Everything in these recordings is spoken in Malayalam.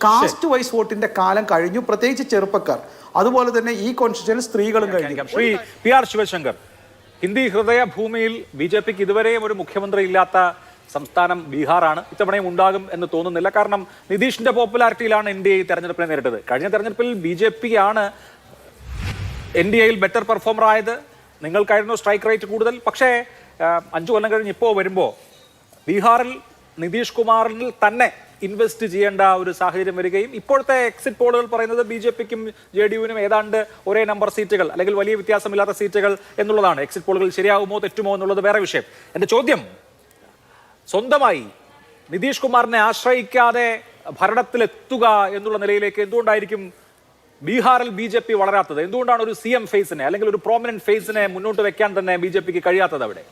കാസ്റ്റ് വൈസ് വോട്ടിന്റെ കാലം കഴിഞ്ഞു, പ്രത്യേകിച്ച് ചെറുപ്പക്കാർ. അതുപോലെ തന്നെ ഈ കോൺസ്റ്റിറ്റ്യൂഷനിൽ സ്ത്രീകളും കഴിഞ്ഞു. ശ്രീ PR ശിവശങ്കർ, ഹിന്ദി ഹൃദയ ഭൂമിയിൽ BJPക്ക് ഇതുവരെയും ഒരു മുഖ്യമന്ത്രി ഇല്ലാത്ത സംസ്ഥാനം ബീഹാറാണ്. ഇത്തവണയും ഉണ്ടാകും എന്ന് തോന്നുന്നില്ല. കാരണം നിതീഷിന്റെ പോപ്പുലാരിറ്റിയിലാണ് NDA തെരഞ്ഞെടുപ്പിനെ നേരിട്ടത്. കഴിഞ്ഞ തെരഞ്ഞെടുപ്പിൽ BJP ആണ് NDAയിൽ ബെറ്റർ പെർഫോമർ ആയത്. നിങ്ങൾക്കായിരുന്നു സ്ട്രൈക്ക് റേറ്റ് കൂടുതൽ. പക്ഷേ 5 കൊല്ലം കഴിഞ്ഞ് ഇപ്പോൾ വരുമ്പോൾ ബീഹാറിൽ നിതീഷ് കുമാറിൽ തന്നെ ഇൻവെസ്റ്റ് ചെയ്യേണ്ട ഒരു സാഹചര്യം വരികയും ഇപ്പോഴത്തെ എക്സിറ്റ് പോളുകൾ പറയുന്നത് BJPക്കും JDUവിനും ഏതാണ്ട് ഒരേ നമ്പർ സീറ്റുകൾ അല്ലെങ്കിൽ വലിയ വ്യത്യാസമില്ലാത്ത സീറ്റുകൾ എന്നുള്ളതാണ്. എക്സിറ്റ് പോളുകൾ ശരിയാവുമോ തെറ്റുമോ എന്നുള്ളത് വേറെ വിഷയം. എൻ്റെ ചോദ്യം, സ്വന്തമായി നിതീഷ് കുമാറിനെ ആശ്രയിക്കാതെ ഭരണത്തിലെത്തുക എന്നുള്ള നിലയിലേക്ക് എന്തുകൊണ്ടായിരിക്കും ബീഹാറിൽ BJP വളരാത്തത്? എന്തുകൊണ്ടാണ് ഒരു CM ഫേസിനെ അല്ലെങ്കിൽ ഒരു പ്രോമിനന്റ് ഫേസിനെ മുന്നോട്ട് വെക്കാൻ തന്നെ BJPക്ക് കഴിയാത്തത് അവിടെ?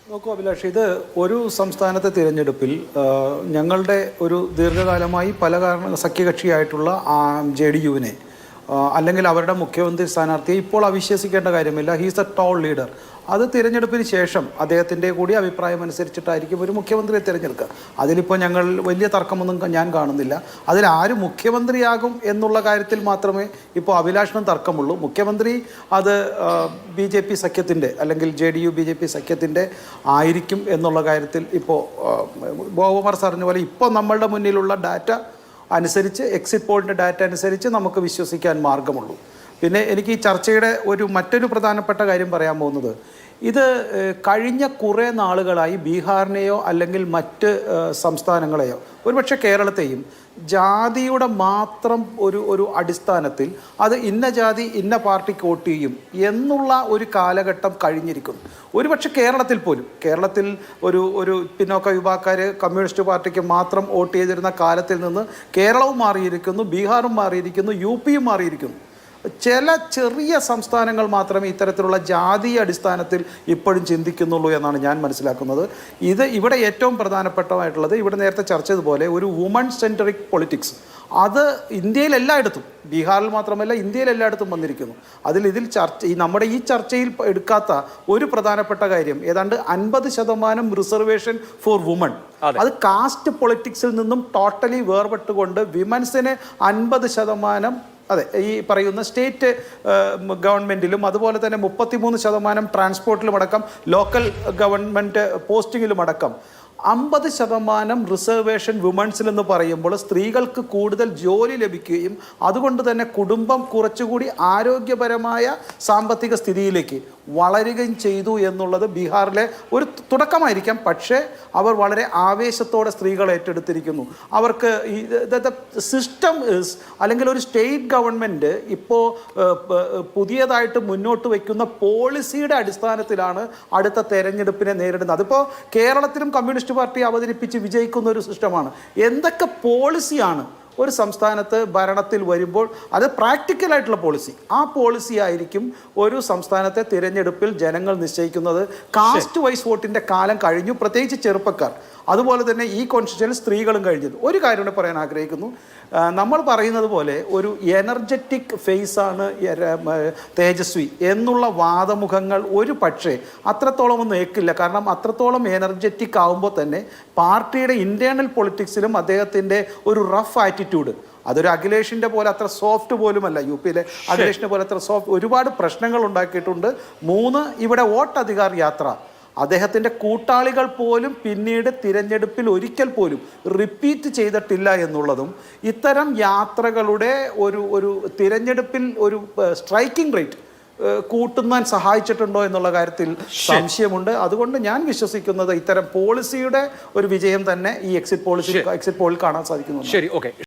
നോക്കൂ അഭിലാഷ്, ഇത് ഒരു സംസ്ഥാനത്തെ തിരഞ്ഞെടുപ്പിൽ ഞങ്ങളുടെ ഒരു ദീർഘകാലമായി പല സഖ്യകക്ഷിയായിട്ടുള്ള JDUവിനെ അല്ലെങ്കിൽ അവരുടെ മുഖ്യമന്ത്രി സ്ഥാനാർത്ഥിയെ ഇപ്പോൾ അവിശ്വസിക്കേണ്ട കാര്യമില്ല. He's a tall leader. അത് തിരഞ്ഞെടുപ്പിന് ശേഷം അദ്ദേഹത്തിൻ്റെ കൂടി അഭിപ്രായം അനുസരിച്ചിട്ടായിരിക്കും ഒരു മുഖ്യമന്ത്രിയെ തിരഞ്ഞെടുക്കുക. അതിലിപ്പോൾ ഞങ്ങൾ വലിയ തർക്കമൊന്നും ഞാൻ കാണുന്നില്ല. അതിൽ ആര് മുഖ്യമന്ത്രിയാകും എന്നുള്ള കാര്യത്തിൽ മാത്രമേ ഇപ്പോൾ അഭിലാഷനും തർക്കമുള്ളൂ. മുഖ്യമന്ത്രി അത് BJP സഖ്യത്തിൻ്റെ അല്ലെങ്കിൽ JDU BJP സഖ്യത്തിൻ്റെ ആയിരിക്കും എന്നുള്ള കാര്യത്തിൽ ഇപ്പോൾ ഗോകുമാർ പറഞ്ഞ പോലെ ഇപ്പോൾ നമ്മളുടെ മുന്നിലുള്ള ഡാറ്റ അനുസരിച്ച്, എക്സിറ്റ് പോളിൻ്റെ ഡാറ്റ അനുസരിച്ച് നമുക്ക് വിശ്വസിക്കാൻ മാർഗമുള്ളൂ. പിന്നെ എനിക്ക് ഈ ചർച്ചയുടെ മറ്റൊരു പ്രധാനപ്പെട്ട കാര്യം പറയാൻ പോകുന്നത്, ഇത് കഴിഞ്ഞ കുറേ നാളുകളായി ബീഹാറിനെയോ അല്ലെങ്കിൽ മറ്റ് സംസ്ഥാനങ്ങളെയോ ഒരുപക്ഷെ കേരളത്തെയും ജാതിയുടെ മാത്രം ഒരു അടിസ്ഥാനത്തിൽ അത് ഇന്ന ജാതി ഇന്ന പാർട്ടിക്ക് വോട്ട് ചെയ്യും എന്നുള്ള ഒരു കാലഘട്ടം കഴിഞ്ഞിരിക്കുന്നു. ഒരുപക്ഷെ കേരളത്തിൽ ഒരു പിന്നോക്ക വിഭാഗക്കാർ കമ്മ്യൂണിസ്റ്റ് പാർട്ടിക്ക് മാത്രം വോട്ട് ചെയ്തിരുന്ന കാലത്തിൽ നിന്ന് കേരളവും മാറിയിരിക്കുന്നു, ബീഹാറും മാറിയിരിക്കുന്നു, UP യും മാറിയിരിക്കുന്നു. ചില ചെറിയ സംസ്ഥാനങ്ങൾ മാത്രമേ ഇത്തരത്തിലുള്ള ജാതീയ അടിസ്ഥാനത്തിൽ ഇപ്പോഴും ചിന്തിക്കുന്നുള്ളൂ എന്നാണ് ഞാൻ മനസ്സിലാക്കുന്നത്. ഇവിടെ ഏറ്റവും പ്രധാനപ്പെട്ടതായിട്ടുള്ളത്, ഇവിടെ നേരത്തെ ചർച്ച ചെയ്തതുപോലെ ഒരു വുമൺ സെൻട്രിക് പൊളിറ്റിക്സ് അത് ഇന്ത്യയിൽ എല്ലായിടത്തും, ബീഹാറിൽ മാത്രമല്ല ഇന്ത്യയിൽ എല്ലായിടത്തും വന്നിരിക്കുന്നു. നമ്മുടെ ഈ ചർച്ചയിൽ എടുക്കാത്ത ഒരു പ്രധാനപ്പെട്ട കാര്യം, ഏതാണ്ട് 50% റിസർവേഷൻ ഫോർ വുമൺ. അത് കാസ്റ്റ് പൊളിറ്റിക്സിൽ നിന്നും ടോട്ടലി വേർപെട്ടുകൊണ്ട് വിമൻസിന് 50%, അതെ, ഈ പറയുന്ന സ്റ്റേറ്റ് ഗവൺമെൻറ്റിലും അതുപോലെ തന്നെ 33% ട്രാൻസ്പോർട്ടിലുമടക്കം ലോക്കൽ ഗവൺമെൻറ് പോസ്റ്റിങ്ങിലുമടക്കം 50% റിസർവേഷൻ വുമൺസിലെന്ന് പറയുമ്പോൾ സ്ത്രീകൾക്ക് കൂടുതൽ ജോലി ലഭിക്കുകയും അതുകൊണ്ട് തന്നെ കുടുംബം കുറച്ചുകൂടി ആരോഗ്യപരമായ സാമ്പത്തിക സ്ഥിതിയിലേക്ക് വളരുകയും ചെയ്തു എന്നുള്ളത് ബീഹാറിലെ ഒരു തുടക്കമായിരിക്കാം. പക്ഷേ അവർ വളരെ ആവേശത്തോടെ സ്ത്രീകൾ ഏറ്റെടുത്തിരിക്കുന്നു. അവർക്ക് സിസ്റ്റം അല്ലെങ്കിൽ ഒരു സ്റ്റേറ്റ് ഗവൺമെൻറ് ഇപ്പോൾ പുതിയതായിട്ട് മുന്നോട്ട് വയ്ക്കുന്ന പോളിസിയുടെ അടിസ്ഥാനത്തിലാണ് അടുത്ത തെരഞ്ഞെടുപ്പിനെ നേരിടുന്നത്. അതിപ്പോൾ കേരളത്തിലും കമ്മ്യൂണിസ്റ്റ് പാർട്ടി അവതരിപ്പിച്ച് വിജയിക്കുന്ന ഒരു സിസ്റ്റമാണ്. എന്തൊക്കെ പോളിസിയാണ് ഒരു സംസ്ഥാനത്ത് ഭരണത്തിൽ വരുമ്പോൾ അത് പ്രാക്ടിക്കലായിട്ടുള്ള പോളിസി, ആ പോളിസി ആയിരിക്കും ഒരു സംസ്ഥാനത്തെ തിരഞ്ഞെടുപ്പിൽ ജനങ്ങൾ നിശ്ചയിക്കുന്നത്. കാസ്റ്റ് വൈസ് വോട്ടിൻ്റെ കാലം കഴിഞ്ഞു, പ്രത്യേകിച്ച് ചെറുപ്പക്കാർ. അതുപോലെ തന്നെ ഈ കോൺസ്റ്റിറ്റ്യൂഷനിൽ സ്ത്രീകളും കഴിഞ്ഞത്. ഒരു കാര്യം കൂടെ പറയാൻ ആഗ്രഹിക്കുന്നു. നമ്മൾ പറയുന്നത് പോലെ ഒരു എനർജറ്റിക് ഫേസാണ് തേജസ്വി എന്നുള്ള വാദമുഖങ്ങൾ ഒരു പക്ഷേ അത്രത്തോളം ഒന്നും ഏക്കില്ല. കാരണം അത്രത്തോളം എനർജറ്റിക് ആകുമ്പോൾ തന്നെ പാർട്ടിയുടെ ഇൻറ്റേർണൽ പൊളിറ്റിക്സിലും അദ്ദേഹത്തിൻ്റെ ഒരു റഫ് ആറ്റിറ്റ്യൂഡ്, അതൊരു അഖിലേഷിൻ്റെ പോലെ അത്ര സോഫ്റ്റ് പോലുമല്ല. UP യിലെ അഖിലേഷിനെ പോലെ അത്ര സോഫ്റ്റ്, ഒരുപാട് പ്രശ്നങ്ങൾ ഉണ്ടാക്കിയിട്ടുണ്ട്. 3, ഇവിടെ വോട്ടധികാർ യാത്ര. അദ്ദേഹത്തിൻ്റെ കൂട്ടാളികൾ പോലും പിന്നീട് തിരഞ്ഞെടുപ്പിൽ ഒരിക്കൽ പോലും റിപ്പീറ്റ് ചെയ്തിട്ടില്ല എന്നുള്ളതും ഇത്തരം യാത്രകളുടെ ഒരു തിരഞ്ഞെടുപ്പിൽ ഒരു സ്ട്രൈക്കിംഗ് റേറ്റ് കൂട്ടുവാൻ സഹായിച്ചിട്ടുണ്ടോ എന്നുള്ള കാര്യത്തിൽ സംശയമുണ്ട്. അതുകൊണ്ട് ഞാൻ വിശ്വസിക്കുന്നത് ഇത്തരം പോളിസിയുടെ ഒരു വിജയം തന്നെ ഈ എക്സിറ്റ് പോളിൽ കാണാൻ സാധിക്കുന്നു. ശരി, ഓക്കെ.